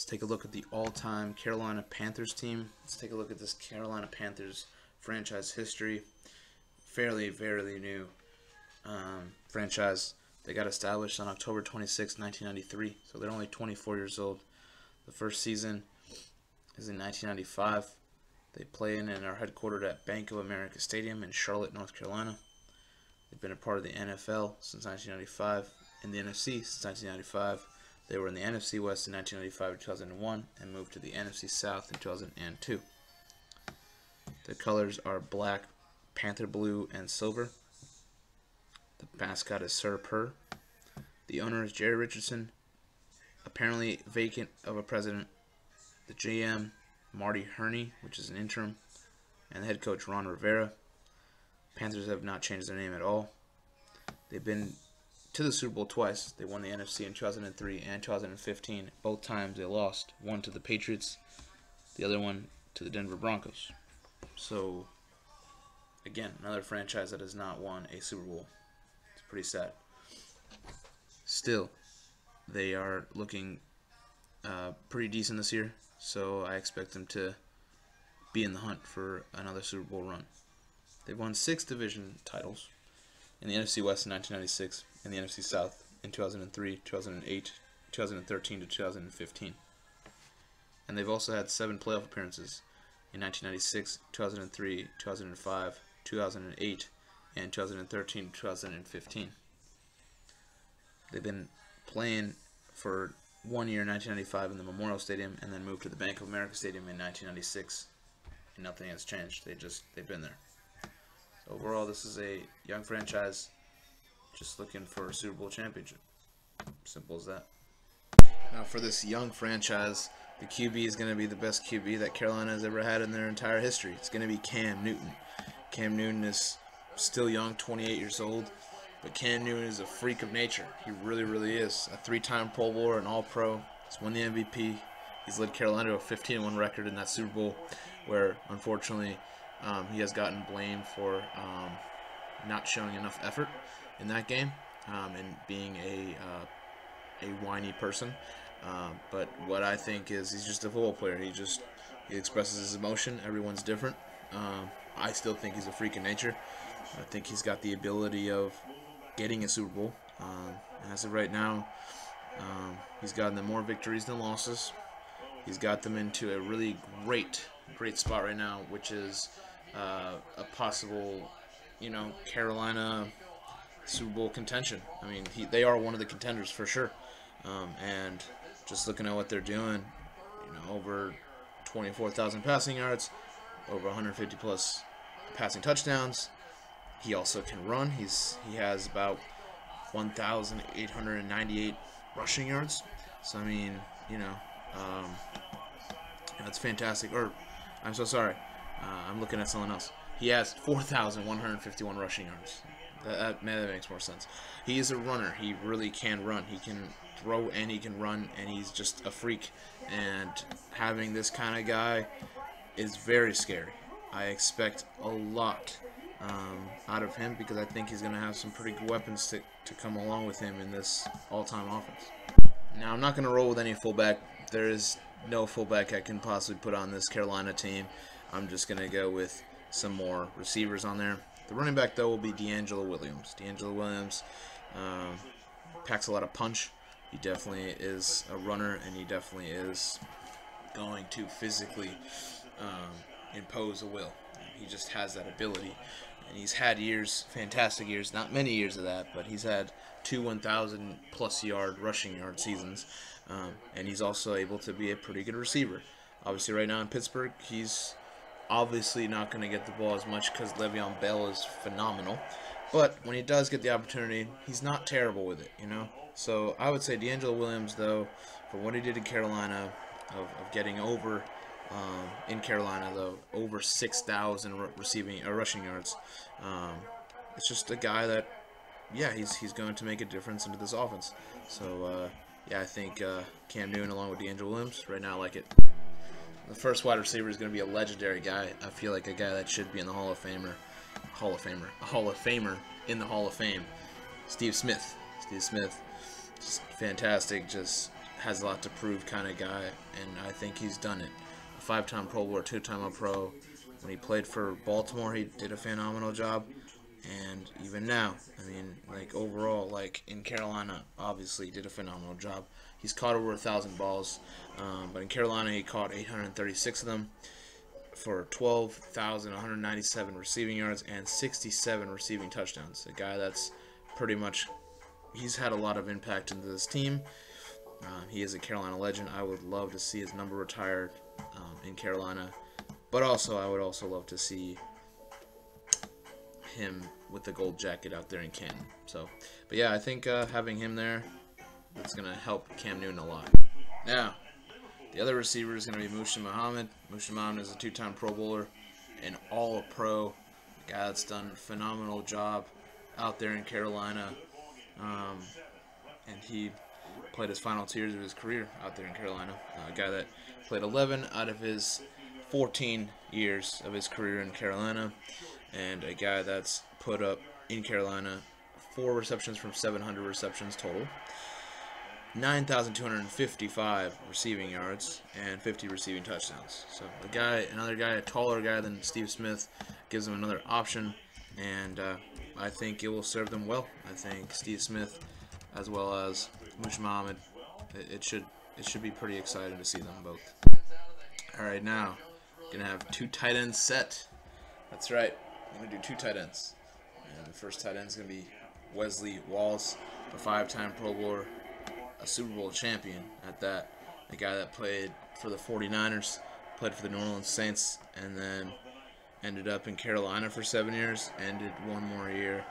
Let's take a look at the all-time Carolina Panthers team. Let's take a look at this Carolina Panthers franchise history. Fairly new franchise. They got established on October 26, 1993, so they're only 24 years old. The first season is in 1995. They play in and are headquartered at Bank of America Stadium in Charlotte, North Carolina. They've been a part of the NFL since 1995, in the NFC since 1995. They were in the NFC West in 1995 to 2001 and moved to the NFC South in 2002. The colors are black, panther blue, and silver. The mascot is Sir Purr. The owner is Jerry Richardson, apparently vacant of a president. The GM, Marty Herney, which is an interim, and the head coach, Ron Rivera. Panthers have not changed their name at all. They've been to the Super Bowl twice. They won the NFC in 2003 and 2015. Both times they lost. One to the Patriots, the other one to the Denver Broncos. So, again, another franchise that has not won a Super Bowl. It's pretty sad. Still, they are looking pretty decent this year, so I expect them to be in the hunt for another Super Bowl run. They've won 6 division titles in the NFC West in 1996, in the NFC South in 2003, 2008, 2013 to 2015. And they've also had 7 playoff appearances in 1996, 2003, 2005, 2008, and 2013 to 2015. They've been playing for 1 year in 1995 in the Memorial Stadium and then moved to the Bank of America Stadium in 1996. And nothing has changed. They've been there. So overall, this is a young franchise just looking for a Super Bowl championship. Simple as that. Now for this young franchise, the QB is going to be the best QB that Carolina has ever had in their entire history. It's going to be Cam Newton. Cam Newton is still young, 28 years old, but Cam Newton is a freak of nature. He really is. A 3-time Pro Bowler, an All-Pro. He's won the MVP. He's led Carolina to a 15-1 record in that Super Bowl, where unfortunately he has gotten blamed for not showing enough effort in that game and being a whiny person. But what I think is he's just a football player. He expresses his emotion. Everyone's different. I still think he's a freak of nature. I think he's got the ability of getting a Super Bowl. As of right now, he's gotten them more victories than losses. He's got them into a really great spot right now, which is a possible, Carolina Super Bowl contention. I mean, they are one of the contenders for sure. And just looking at what they're doing, over 24,000 passing yards, over 150 plus passing touchdowns. He also can run. He has about 1,898 rushing yards. So I mean, that's fantastic. Or I'm so sorry, I'm looking at someone else. He has 4,151 rushing yards. That makes more sense. He is a runner. He really can run. He can throw and he can run, and he's just a freak. And having this kind of guy is very scary. I expect a lot out of him because I think he's going to have some pretty good weapons to come along with him in this all-time offense. Now, I'm not going to roll with any fullback. There is no fullback I can possibly put on this Carolina team. I'm just going to go with some more receivers on there. The running back, though, will be DeAngelo Williams. DeAngelo Williams packs a lot of punch. He definitely is a runner, and he definitely is going to physically impose a will. He just has that ability. And he's had years, fantastic years, not many years of that, but he's had 2 1,000-plus yard rushing yard seasons. And he's also able to be a pretty good receiver. Obviously, right now in Pittsburgh, he's obviously not going to get the ball as much because Le'Veon Bell is phenomenal. But when he does get the opportunity, he's not terrible with it, So I would say DeAngelo Williams, though, for what he did in Carolina, of getting over in Carolina, though, over 6,000 rushing yards. It's just a guy that, he's going to make a difference into this offense. So, I think Cam Newton along with DeAngelo Williams, right now I like it. The first wide receiver is going to be a legendary guy. I feel like a guy that should be in the Hall of Famer in the Hall of Fame. Steve Smith. Just fantastic. Just has a lot to prove kind of guy, and I think he's done it. A 5-time Pro Bowler, 2-time All-Pro. When he played for Baltimore, he did a phenomenal job, and even now, I mean, like overall, like in Carolina, obviously he did a phenomenal job. He's caught over 1,000 balls, but in Carolina he caught 836 of them for 12,197 receiving yards and 67 receiving touchdowns. A guy that's pretty much, he's had a lot of impact into this team. He is a Carolina legend. I would love to see his number retired in Carolina, but also I would also love to see him with the gold jacket out there in Canton. So, but yeah, I think having him there, that's going to help Cam Newton a lot. Now, the other receiver is going to be Muhsin Muhammad. Muhsin Muhammad is a 2-time Pro Bowler, an All-Pro, a guy that's done a phenomenal job out there in Carolina, and he played his final 2 years of his career out there in Carolina. A guy that played 11 out of his 14 years of his career in Carolina, and a guy that's put up in Carolina 4 receptions from 700 receptions total, 9,255 receiving yards, and 50 receiving touchdowns. So another guy, a taller guy than Steve Smith, gives him another option, and I think it will serve them well. I think Steve Smith, as well as Muhsin Muhammad, it should be pretty exciting to see them both. All right, now gonna have 2 tight ends set. That's right, I'm gonna do 2 tight ends, and the first tight end is gonna be Wesley Walls, a 5-time Pro Bowler, a Super Bowl champion at that, a guy that played for the 49ers, played for the New Orleans Saints, and then ended up in Carolina for 7 years, and did 1 more year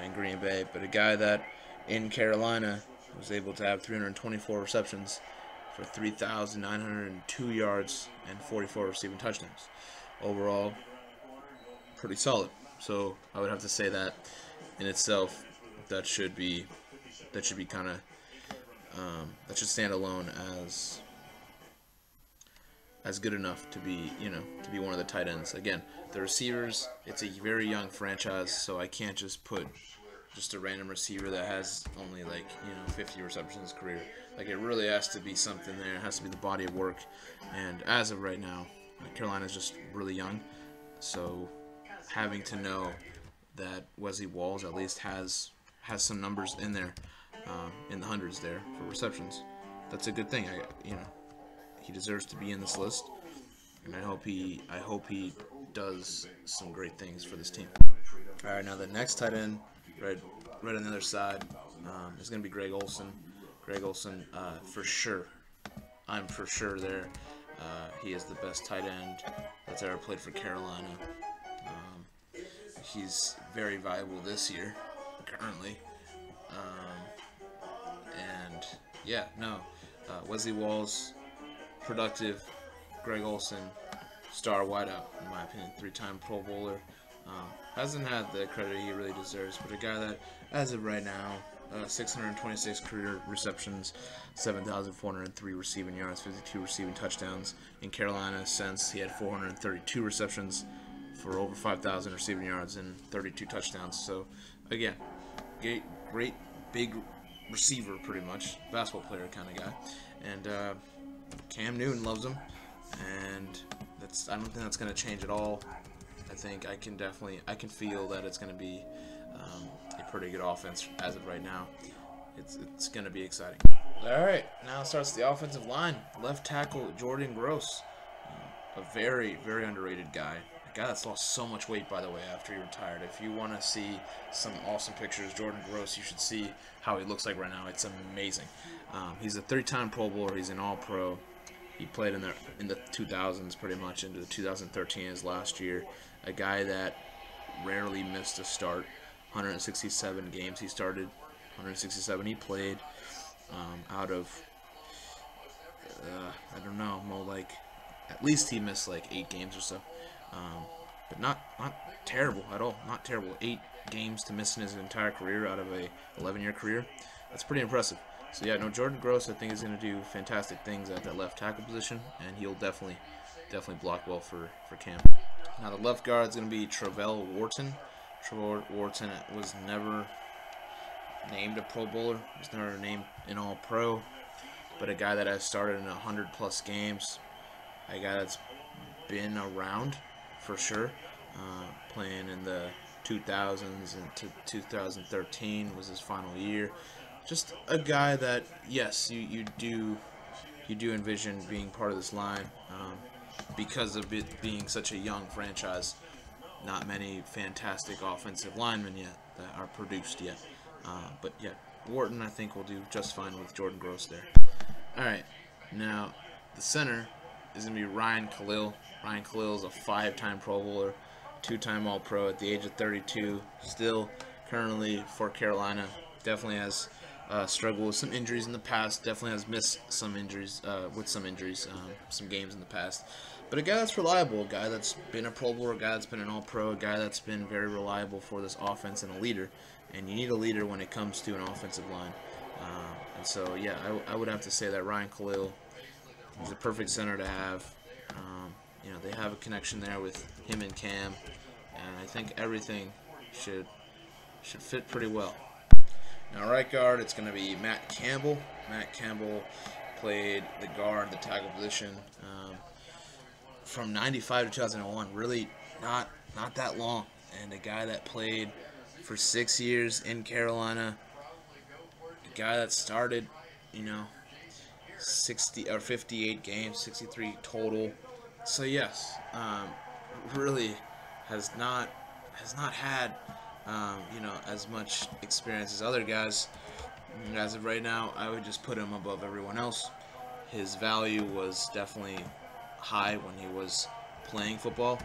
in Green Bay. But a guy that in Carolina was able to have 324 receptions for 3,902 yards and 44 receiving touchdowns. Overall, pretty solid. So I would have to say that in itself, that should kind of that should stand alone as good enough to be, to be one of the tight ends. Again, the receivers, it's a very young franchise, so I can't just put just a random receiver that has only 50 receptions in his career. Like, it really has to be something there. It has to be the body of work. And as of right now, Carolina's just really young, so having to know that Wesley Walls at least has some numbers in there, in the hundreds there for receptions, that's a good thing. He deserves to be in this list, and I hope he does some great things for this team. All right, now the next tight end, right on the other side, is going to be Greg Olsen. Greg Olsen, for sure. I'm for sure there. He is the best tight end that's ever played for Carolina. He's very valuable this year, currently. And yeah, no, Wesley Walls, productive. Greg Olsen, star wideout, in my opinion, 3-time Pro Bowler. Hasn't had the credit he really deserves, but a guy that, as of right now, 626 career receptions, 7,403 receiving yards, 52 receiving touchdowns. In Carolina, since he had 432 receptions for over 5,000 receiving yards and 32 touchdowns. So, again, great big receiver, pretty much, basketball player kind of guy. And Cam Newton loves him, and I don't think that's going to change at all. I think I can feel that it's going to be a pretty good offense as of right now. It's going to be exciting. All right, now starts the offensive line. Left tackle Jordan Gross, a very, very underrated guy. A guy that's lost so much weight, by the way, after he retired. If you want to see some awesome pictures, Jordan Gross, you should see how he looks like right now. It's amazing. He's a 3-time Pro Bowler. He's an All-Pro. He played in the 2000s pretty much into 2013 his last year. A guy that rarely missed a start. 167 games he started. 167 he played. Out of I don't know, more like at least he missed 8 games or so. But not terrible at all. Not terrible. 8 games to miss in his entire career out of a 11-year career. That's pretty impressive. So yeah, no, Jordan Gross, I think, is going to do fantastic things at that left tackle position, and he'll definitely block well for Cam. Now the left guard is going to be Travell Wharton. Travell Wharton was never named a Pro Bowler. Was never named an All-Pro. but a guy that has started in 100+ games, a guy that's been around for sure, playing in the 2000s and to 2013 was his final year. Just a guy that, yes, you do envision being part of this line, because of it being such a young franchise. Not many fantastic offensive linemen yet that are produced yet. But yeah, Wharton I think will do just fine with Jordan Gross there. All right, now the center is going to be Ryan Khalil. Ryan Khalil is a 5-time Pro Bowler, 2-time All-Pro at the age of 32. Still currently for Carolina. Definitely has struggled with some injuries in the past. Definitely has missed some injuries, some games in the past. But a guy that's reliable, a guy that's been a Pro Bowler, a guy that's been an All-Pro, a guy that's been very reliable for this offense, and a leader. And you need a leader when it comes to an offensive line. And so, yeah, I would have to say that Ryan Khalil is a perfect center to have. They have a connection there with him and Cam, and I think everything should fit pretty well. Now, right guard, it's going to be Matt Campbell. Matt Campbell played the guard, the tackle position, from 95 to 2001. Really not that long. And a guy that played for 6 years in Carolina. A guy that started, 60 or 58 games, 63 total. So yes, really has not had as much experience as other guys. And as of right now, I would just put him above everyone else. His value was definitely high when he was playing football.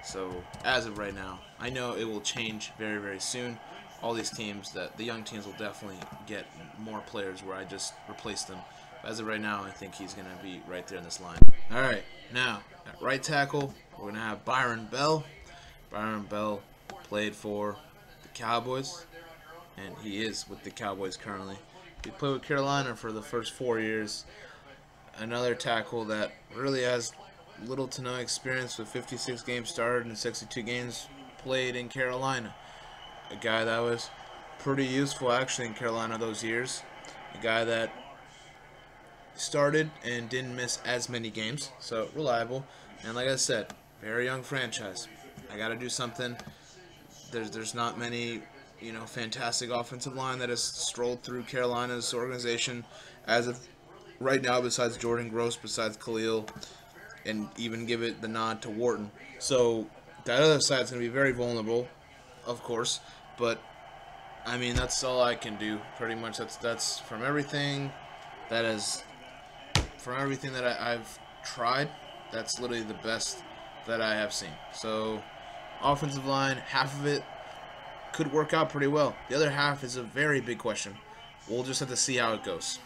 So as of right now, I know it will change very, very soon. All these teams, the young teams will definitely get more players where I just replace them. But as of right now, I think he's going to be right there in this line. All right, now at right tackle, we're going to have Byron Bell. Byron Bell played for the Cowboys, and he is with the Cowboys currently. He played with Carolina for the first 4 years. Another tackle that really has little to no experience, with 56 games started and 62 games played in Carolina. A guy that was pretty useful actually in Carolina those years. A guy that started and didn't miss as many games, so reliable. And like I said, very young franchise. I got to do something. There's not many, fantastic offensive line that has strolled through Carolina's organization as of right now, besides Jordan Gross, besides Khalil, and even give it the nod to Wharton. So that other side's going to be very vulnerable, of course, but I mean, that's all I can do. Pretty much that's from everything that I've tried, that's literally the best that I have seen. So offensive line, half of it could work out pretty well. The other half is a very big question. We'll just have to see how it goes.